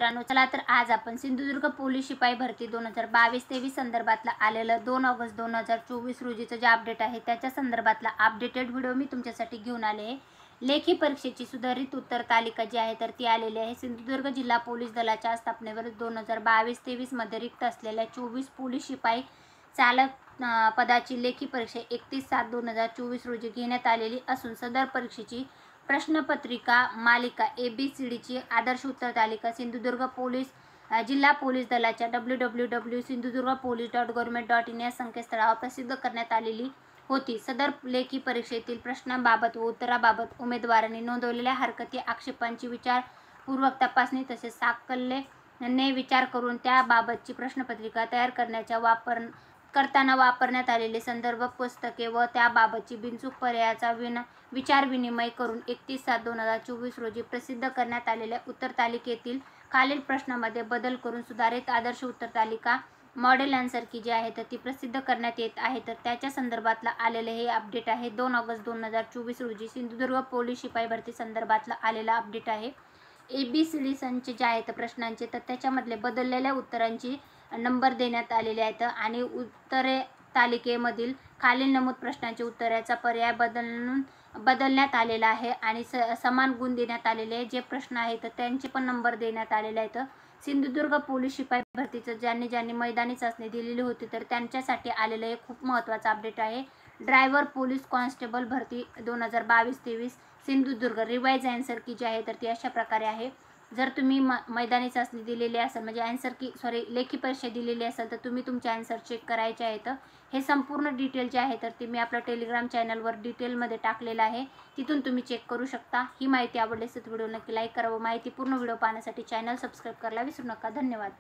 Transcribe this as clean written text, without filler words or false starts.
मित्रांनो, चला तर आज आपण सिंधुदुर्ग पोलीस शिपाई भरती 2022-23 संदर्भातला आलेलं 2 ऑगस्ट 2024 रोजीचं जे अपडेट आहे त्याच्या संदर्भातला अपडेटेड व्हिडिओ मी तुमच्यासाठी घेऊन आले आहे। लेखी परीक्षेची सुधारित उत्तर तालिका जी आहे तर ती आलेली आहे। सिंधुदुर्ग जिल्हा पोलीस दलाच्या स्थापनेवर 2022-23 मध्ये रिक्त असलेल्या 24 पोलीस शिपाई चालक पदाची लेखी परीक्षा 31/7/2024 रोजी घेण्यात आलेली असून सदर परीक्षेची प्रश्नपत्रिका मालिका ABCDची आदर्श उत्तर तालिका सिंधुदुर्ग जिल्हा पोलीस दलाच्या www.sindhudurgapolice.government.in या संकेतस्थळावर प्रसिद्ध करण्यात आलेली होती। सदर लेखी परीक्षेतील प्रश्नांबाबत व उत्तराबाबत उमेदवारांनी नोंदवलेल्या हरकती आक्षेपांची विचारपूर्वक तपासणी तसेच साकल्याने विचार करून त्याबाबतची प्रश्नपत्रिका तयार करताना वापरण्यात आलेले संदर्भ पुस्तके व त्याबाबतची बिनचूक पर्यायाचा विचारविनिमय करून 31/7/2024 रोजी प्रसिद्ध करण्यात आलेल्या उत्तर तालिकेतील खालील प्रश्नांमध्ये बदल करून सुधारित आदर्श उत्तर तालिका मॉडेल आन्सर की जी आहे तर ती प्रसिद्ध करण्यात येत आहे। तर त्याच्या संदर्भातला आलेले हे अपडेट आहे 2 ऑगस्ट 2024 रोजी सिंधुदुर्ग पोलीस शिपाई भरती संदर्भातला आलेला अपडेट आहे। ABCD संच जे आहेत प्रश्नांचे तर त्याच्यामधले बदललेल्या उत्तरांची नंबर देण्यात आलेले आहेत आणि उत्तरे तालिकेमधील खालील नमूद प्रश्नांचे उत्तराचा पर्याय बदलण्यात आलेला आहे आणि समान गुण देण्यात आलेले आहे। जे प्रश्न आहेत तर त्यांचे पण नंबर देण्यात आलेले आहेत। सिंधुदुर्ग पोलीस शिपाई भरतीचं ज्यांनी मैदानी चाचणी दिलेली होती तर त्यांच्यासाठी आलेलं हे खूप महत्त्वाचं अपडेट आहे। ड्रायव्हर पोलीस कॉन्स्टेबल भरती 2022-23 सिंधुदुर्ग रिवाइज आन्सर की जी आहे तर ती अशा प्रकारे आहे। जर तुम्ही मैदानी चाचणी दिलेली असेल म्हणजे लेखी परीक्षा दिलेली असेल तर तुम्ही तुमचे आन्सर चेक करायचे आहेत। हे संपूर्ण डिटेल जे आहे तर ती मी आपल्या टेलिग्राम चॅनलवर डिटेलमध्ये टाकलेलं आहे, तिथून तुम्ही चेक करू शकता। ही माहिती आवडली असेल तर व्हिडिओ नक्की लाईक करा व माहितीपूर्ण व्हिडिओ पाहण्यासाठी चॅनल सबस्क्राईब करायला विसरू नका। धन्यवाद।